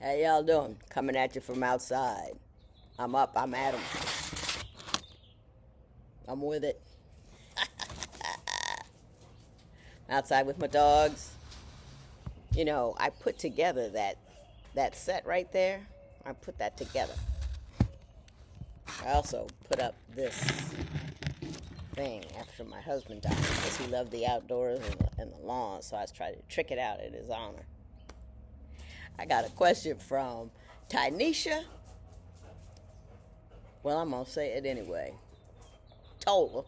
How y'all doing? Coming at you from outside. I'm up. I'm at 'em. I'm with it. Outside with my dogs. I put together that set right there. I put that together. I also put up this thing after my husband died because he loved the outdoors and the lawn. So I was trying to trick it out in his honor. I got a question from Tynesha. Well, I'm gonna say it anyway. Tola.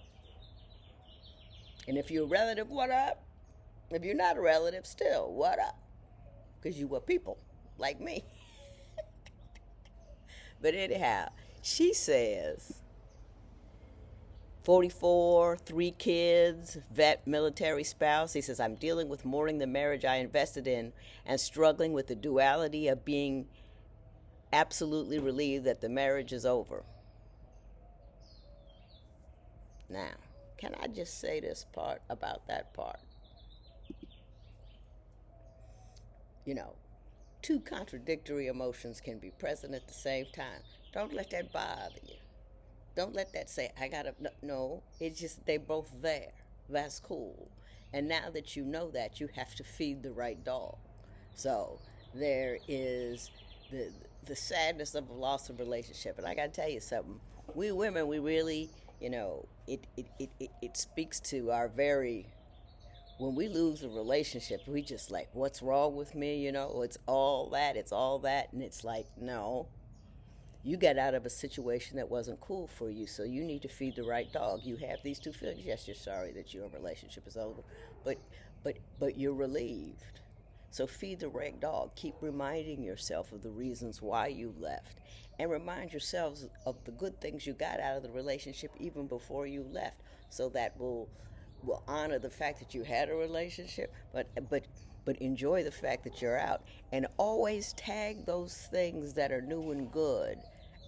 And if you're a relative, what up? If you're not a relative, still, what up? Because you were people like me. But anyhow, she says 44, 3 kids, vet, military spouse. He says, I'm dealing with mourning the marriage I invested in and struggling with the duality of being absolutely relieved that the marriage is over. Now, can I just say this part about that part? You know, two contradictory emotions can be present at the same time. Don't let that bother you. Don't let that say, I gotta, no, it's just they both there. That's cool. And now that you know that, you have to feed the right dog. So there is the the sadness of a loss of relationship. And I gotta tell you something. We women, we really, it speaks to our very, when we lose a relationship, we just like, what's wrong with me? It's all that. And it's like, no, you got out of a situation that wasn't cool for you, so you need to feed the right dog. You have these two feelings. Yes, you're sorry that your relationship is over, but but you're relieved. So feed the right dog. Keep reminding yourself of the reasons why you left, and remind yourselves of the good things you got out of the relationship even before you left. So that will honor the fact that you had a relationship, but enjoy the fact that you're out, and always tag those things that are new and good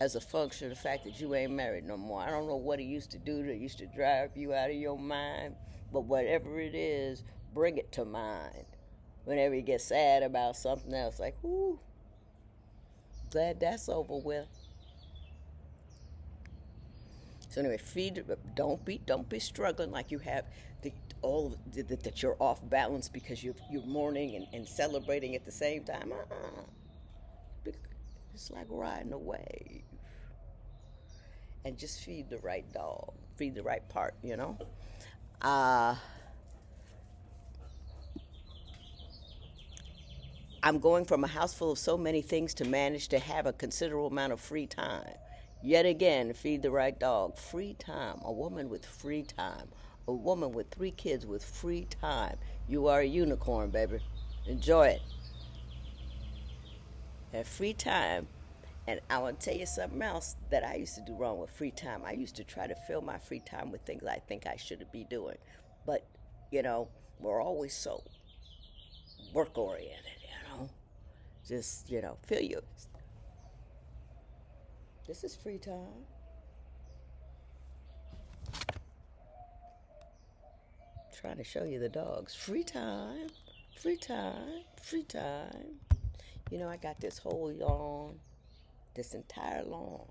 as a function of the fact that you ain't married no more. I don't know what it used to do that used to drive you out of your mind, but whatever it is, bring it to mind. Whenever you get sad about something else, like, whoo, glad that's over with. So anyway, feed. Don't be struggling like you have the all that you're off balance because you're mourning and celebrating at the same time. It's like riding a wave, and just feed the right dog, feed the right part. Uh, I'm going from a house full of so many things to manage to have a considerable amount of free time. Yet again, feed the right dog. Free time. A woman with free time. A woman with 3 kids with free time. You are a unicorn, baby. Enjoy it. Have free time. And I want to tell you something else that I used to do wrong with free time. I used to try to fill my free time with things I think I should be doing. But, we're always so work oriented. Just, feel you. This is free time. Trying to show you the dogs. Free time, free time, free time. I got this whole lawn, this entire lawn,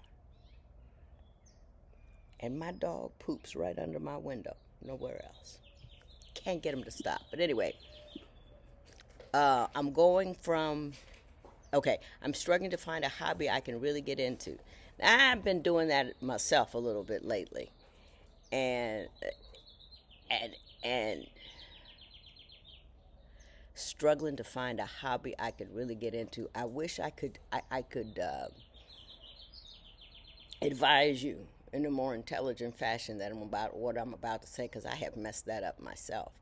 and my dog poops right under my window. Nowhere else. Can't get him to stop. But anyway, I'm going from. Okay, I'm struggling to find a hobby I can really get into. I've been doing that myself a little bit lately, and and and struggling to find a hobby I could really get into. I wish I could advise you in a more intelligent fashion than what I'm about to say because I have messed that up myself.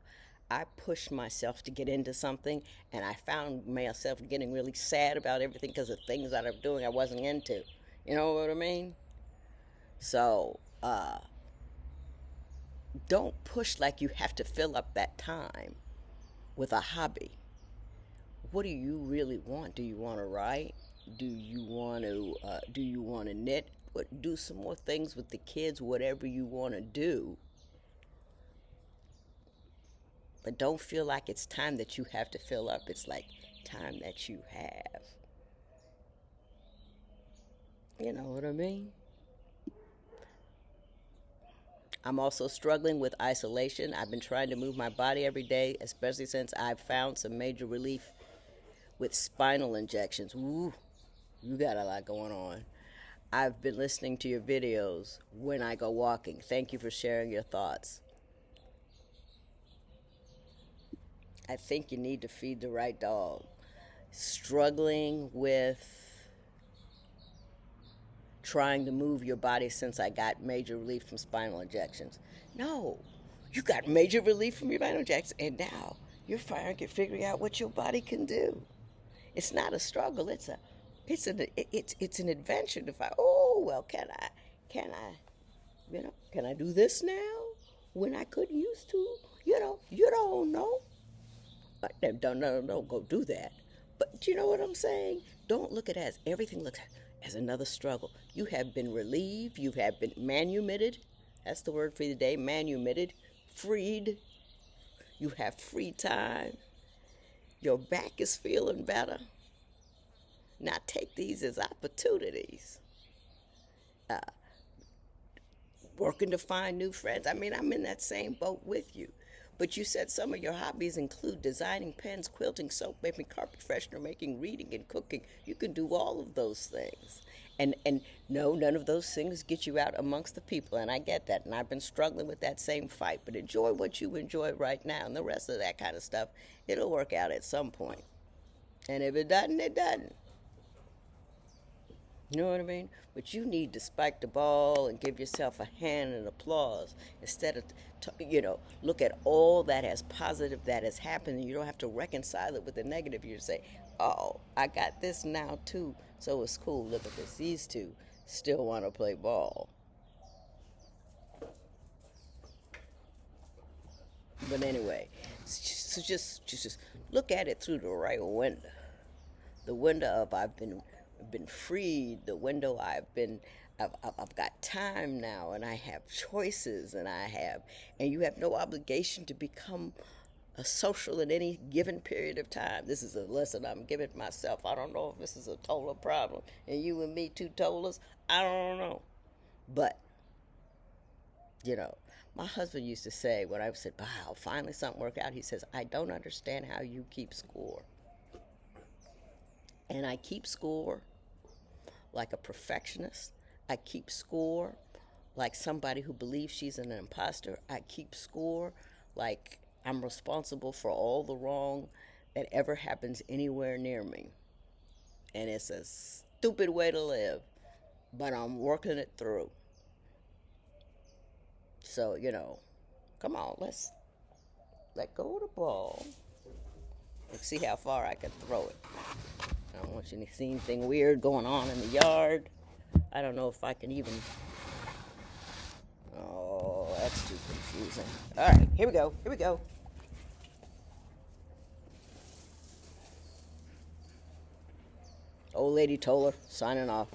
I pushed myself to get into something, and I found myself getting really sad about everything because of things that I'm doing I wasn't into. You know what I mean? So don't push like you have to fill up that time with a hobby. What do you really want? Do you want to write? Do you want to knit? Do some more things with the kids, whatever you want to do. But don't feel like it's time that you have to fill up. It's like time that you have. You know what I mean? I'm also struggling with isolation. I've been trying to move my body every day, especially since I've found some major relief with spinal injections. Ooh, you got a lot going on. I've been listening to your videos when I go walking. Thank you for sharing your thoughts. I think you need to feed the right dog. Struggling with trying to move your body since I got major relief from spinal injections. No, you got major relief from your spinal injections, and now you're finally figuring out what your body can do. It's not a struggle. It's an adventure to find. Oh well, can I do this now when I couldn't used to? You don't know. Don't go do that. But you know what I'm saying? Don't look at it as everything looks as another struggle. You have been relieved. You have been manumitted. That's the word for the day. Manumitted, freed. You have free time. Your back is feeling better. Now take these as opportunities. Uh, Working to find new friends. I mean, I'm in that same boat with you. But you said some of your hobbies include designing pens, quilting, soap making, carpet freshener making, reading, and cooking. You can do all of those things. And no, none of those things get you out amongst the people, and I get that. And I've been struggling with that same fight. But enjoy what you enjoy right now, and the rest of that kind of stuff, it'll work out at some point. And if it doesn't, it doesn't. You know what I mean? But you need to spike the ball and give yourself a hand and applause instead of, look at all that has positive that has happened. You don't have to reconcile it with the negative. You say, oh, I got this now too, so it's cool. Look at this. These two still want to play ball. But anyway, so just look at it through the right window. The window of I've been freed. The window I've got time now, and I have choices, and you have no obligation to become a social in any given period of time. This is a lesson I'm giving myself. I don't know if this is a total problem, and you and me, two tolers, I don't know. But, my husband used to say when I said, wow, finally something worked out, he says, I don't understand how you keep score. And I keep score like a perfectionist. I keep score like somebody who believes she's an imposter. I keep score like I'm responsible for all the wrong that ever happens anywhere near me. And it's a stupid way to live, but I'm working it through. So, come on, let's let go of the ball and see how far I can throw it. I don't want you to see anything weird going on in the yard. I don't know if I can even. Oh, that's too confusing. All right, here we go. Here we go. Old Lady Toller signing off.